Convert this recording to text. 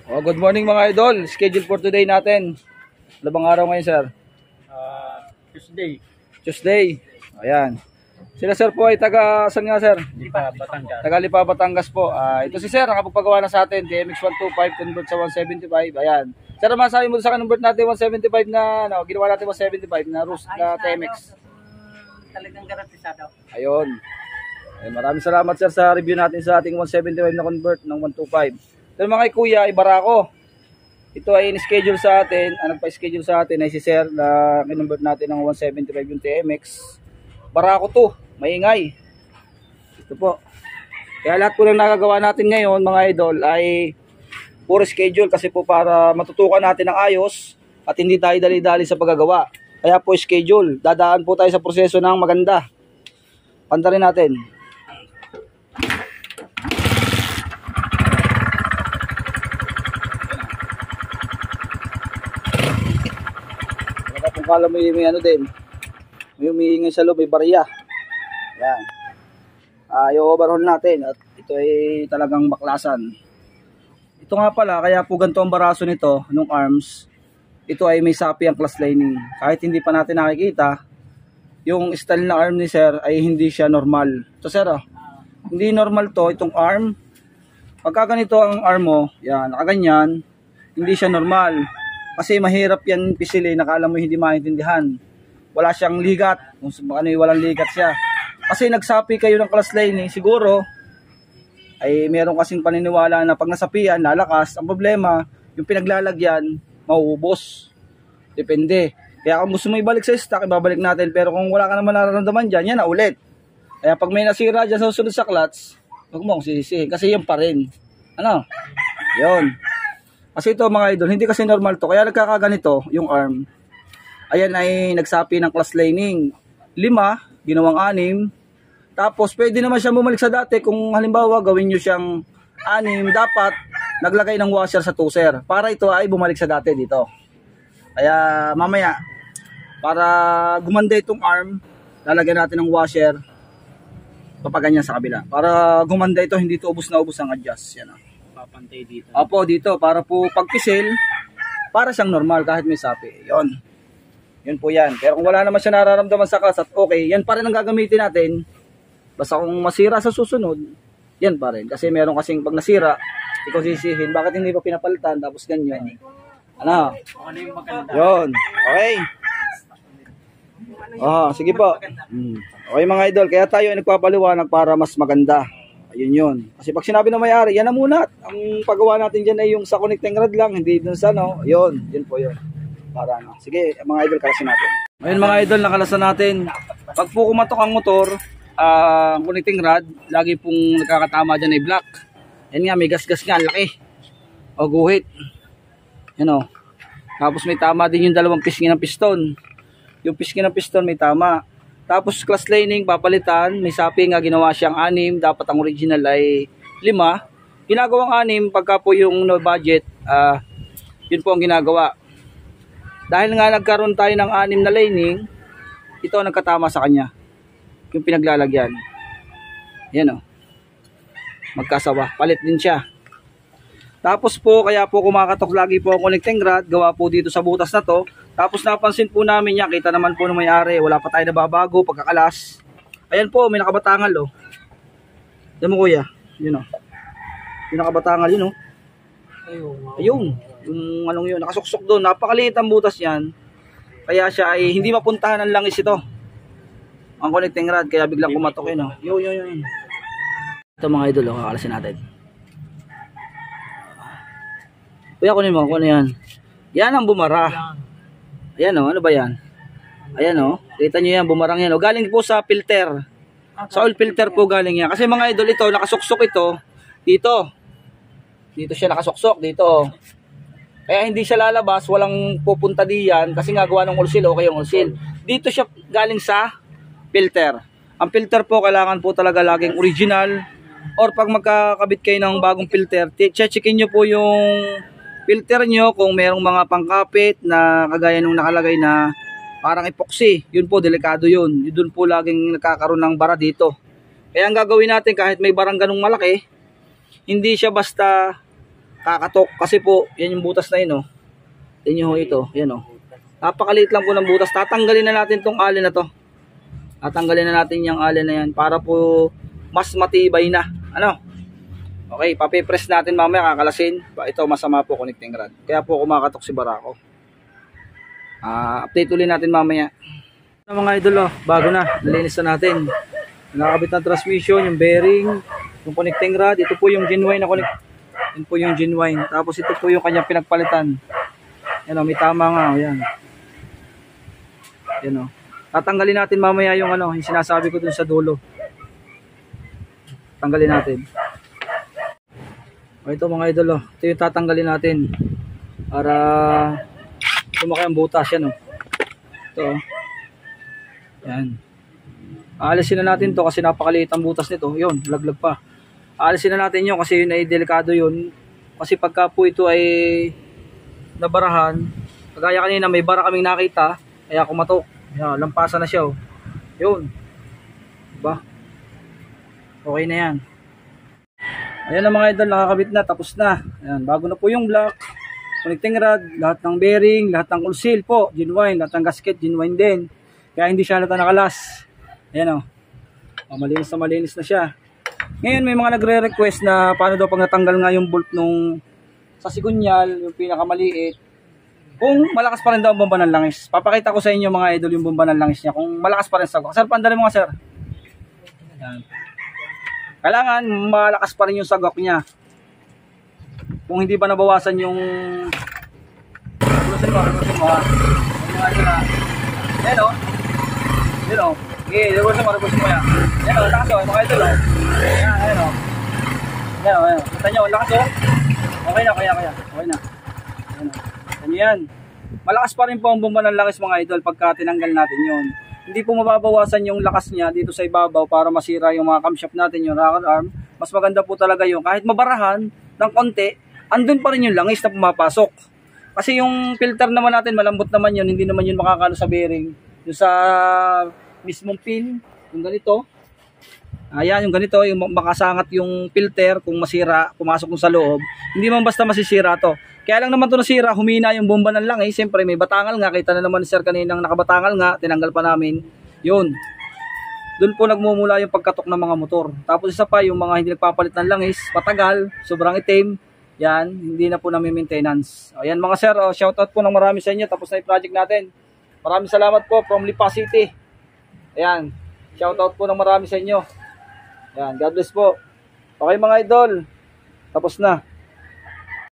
Good morning mga idol. Schedule for today natin. Ano bang araw ngayon, sir? Tuesday. Tuesday. Ayan. Sila sir po ay taga saan nga sir? Lipa, Batangas. Taga Lipa, Batangas po. Ito si sir, nakapagpagawa na sa atin. TMX 125 convert sa 175. Ayan. Sir, masabi mo sa convert natin 175 na, ginawa natin 175 na Rus na TMX. Talagang garantisado. Ayun. Maraming salamat sir sa review natin sa ating 175 na convert ng 125. Pero mga kuya, ibara ko. Ito ay in-schedule sa atin. Ang nagpa-schedule sa atin ay si sir na kinonvert natin ng 175 yung TMX. Bara ko to. Maingay. Ito po. Kaya lahat po ng nagagawa natin ngayon mga idol ay puro schedule kasi po para matutukan natin ng ayos at hindi tayo dali-dali sa paggagawa. Kaya po schedule. Dadaan po tayo sa proseso ng maganda. Pantarin natin. Kung kala mo may ano din, may umiingay sa loob, may barya. Yan. I-overhaul natin at ito ay talagang baklasan. Ito nga pala, kaya po ganito ang baraso nito, nung arms. Ito ay may sapi ang class lining. Kahit hindi pa natin nakikita, yung style na arm ni sir ay hindi siya normal. So sir, hindi normal to, itong arm. Pagka ganito ang arm mo, yan, nakaganyan, hindi siya normal. Kasi mahirap yan pisilin, nakala mo hindi maintindihan. Wala siyang ligat, kung ano yung walang ligat siya. Kasi nagsapi kayo ng class lining, siguro, ay meron kasing paniniwala na pag nasapian, lalakas. Ang problema, yung pinaglalagyan, mauubos. Depende. Kaya kung gusto mo ibalik sa stock, ibabalik natin. Pero kung wala ka naman nararamdaman dyan, yan na ulit. Kaya pag may nasira dyan sa susunod sa clutch, huwag mong sisihin. Kasi yan pa rin. Ano? Yun. Kasi ito mga idol, hindi kasi normal to. Kaya nagkakaganito yung arm. Ayan ay nagsapi ng class lining. 5, ginawang 6. Tapos pwede naman siya bumalik sa dati. Kung halimbawa gawin nyo siyang 6, dapat naglagay ng washer sa tuser. Para ito ay bumalik sa dati dito. Kaya mamaya, para gumanda itong arm, lalagyan natin ng washer. Papaganyan sa kabila. Para gumanda ito, hindi ito ubos na ubos ang adjust. Yan o. Papantay dito. Opo, dito. Para po pagpisil, para siyang normal kahit may sapi. Yon. Yun po yan. Pero kung wala naman siya nararamdaman sa class at okay, yan pa rin ang gagamitin natin. Basta kung masira sa susunod, yan pa rin. Kasi meron kasing pag nasira, ikaw sisihin, bakit hindi pa pinapalitan tapos ganyan. Ano? Ano yung maganda? Yun. Okay. Sige po. Okay mga idol, kaya tayo ay nagpapaliwanag para mas maganda. Ayun yun. Kasi pag sinabi ng may-ari, yan na muna. Ang paggawa natin dyan ay yung sa connecting rod lang, hindi dun sa ano. Yun. Yun po yun. Para ano. Sige mga idol, kalasin natin. Ayun mga idol, nakalasan natin. Pag po kumatok ang motor, ang connecting rod, lagi pong nakakatama dyan ay black. Yan nga, may gas-gas nga, laki. O guhit. Yan o. Tapos may tama din yung dalawang pisngi ng piston. Yung pisngi ng piston may tama. Tapos class lining, papalitan. May sapi nga, ginawa siyang 6. Dapat ang original ay 5. Ginagawang 6, pagka po yung no budget, yun po ang ginagawa. Dahil nga nagkaroon tayo ng 6 na lining, ito ang nagkatama sa kanya. Yung pinaglalagyan. Yan o. Magkasawa. Palit din siya. Tapos po, kaya po kumakatok lagi po ang connecting rod. Gawa po dito sa butas na to. Tapos napansin po namin niya, kita naman po ng may-ari, wala pa tayo nababago, pagkakalas. Ayan po, may nakabatangal o. Yan mo kuya. Yun o. Yung nakabatangal yun o. Ayun. Yung anong yun, nakasuksok doon. Napakaliit ang butas yan. Kaya siya ay hindi mapuntahan ng langis ito. Ang connecting rod, kaya biglang kumatok yun o. Yun. Ito mga idol o, kakalasin natin. Kuya, kunin mo, kunin yan. Yan ang bumara. Ayan o, ano ba yan? Ayan o, kita nyo yan, bumarang yan o. Galing po sa filter. Sa oil filter po galing yan. Kasi mga idol ito, nakasuksok ito, dito. Dito siya nakasuksok, dito. Kaya hindi siya lalabas, walang pupunta diyan. Kasi nga gawa ng oil seal, okay yung oil seal. Dito siya galing sa filter. Ang filter po, kailangan po talaga laging original. Or pag magkakabit kayo ng bagong filter, checkin nyo po yung filter nyo kung merong mga pangkapit na kagaya nung nakalagay na parang epoxy. Yun po, delikado yun. Yun po laging nagkakaroon ng bara dito. Kaya ang gagawin natin kahit may barang ganung malaki, hindi siya basta kakatok. Kasi po, yan yung butas na yun, oh. Yan yung ito, yan, oh. Napakaliit lang po ng butas. Tatanggalin na natin tong alin na to. Tatanggalin na natin yung alin na yan para po mas matibay na. Ano? Okay, papipress natin mamaya, kakalasin. Ito, masama po connecting rod. Kaya po kumakatok si Barako. Update ulit natin mamaya. Mga idol, oh, bago na, nalinis na natin. Nakakabit na transmission, yung bearing, yung connecting rod. Ito po yung genuine na Ito po yung genuine. Tapos ito po yung kanyang pinagpalitan. Yan, oh, may tama nga, oh, yan. Yan, oh. Tatanggalin natin mamaya yung yung sinasabi ko dun sa dulo. Tanggalin natin. O, ito mga idol, oh. Ito yung tatanggalin natin para lumaki ang butas yan, oh. Ito, oh. Yan. Aalisin na natin to kasi napakaliit ang butas nito. Yun, laglag pa. Aalisin na natin yun kasi yun ay delikado yun. Kasi pagka po ito ay nabarahan, kagaya kanina may bara kaming nakita, kaya kumatok. Yan, lampasan na siya, oh. Yun. Diba? Okay na yan. Ayan na mga idol, nakakabit na, tapos na. Ayan, bago na po yung block, connecting rod, lahat ng bearing, lahat ng oil seal po, genuine, lahat ng gasket, genuine din. Kaya hindi siya nakalas. Ayan, oh. Malinis na siya. Ngayon may mga nagre-request na paano daw pag natanggal nga yung bolt nung sa sigunyal, yung pinakamaliit. Kung malakas pa rin daw ang bomba ng langis. Papakita ko sa inyo mga idol yung bomba ng langis niya. Kung malakas pa rin sa sagwak. Sir, pandali mo nga, sir. Ayan. Kailangan malakas pa rin yung sagwak niya. Kung hindi ba nabawasan yung Rusin mo ha. Ayan, oh. Ayan, oh. Okay, reverse mo yan. Ayan, oh, lakas, oh, mga idol, oh. Ayan, ayan, oh. Ayan, oh, ayan. Kita nyo, lakas, oh. Okay na, kaya. Okay na. Ayan, oh. Yan. Malakas pa rin po ang bomba ng langis mga idol pagka tinanggal natin yon. Hindi po mababawasan yung lakas niya dito sa ibabaw para masira yung mga camshaft natin, yung rocker arm. Mas maganda po talaga yung kahit mabarahan ng konti, andun pa rin yung langis na pumapasok. Kasi yung filter naman natin, malambot naman yun, hindi naman yun makakalo sa bearing. Yung sa mismong pin, yung ganito. Ayan, yung ganito, yung makasangat yung filter kung masira, pumasok kung sa loob. Hindi man basta masisira to. Kaya lang naman to nasira, humina yung bomba ng langis. Siyempre may batangal nga, kita na naman ni sir kaninang nakabatangal nga, tinanggal pa namin. Yun. Doon po nagmumula yung pagkatok ng mga motor. Tapos isa pa, yung mga hindi nagpapalit ng langis, matagal, sobrang itim. Yan, hindi na po namin maintenance. Ayan mga sir, shoutout po ng marami sa inyo. Tapos na yung project natin. Maraming salamat po from Lipa City. Ayan, shoutout po ng marami sa inyo. Ayan, God bless po. Okay mga idol, tapos na.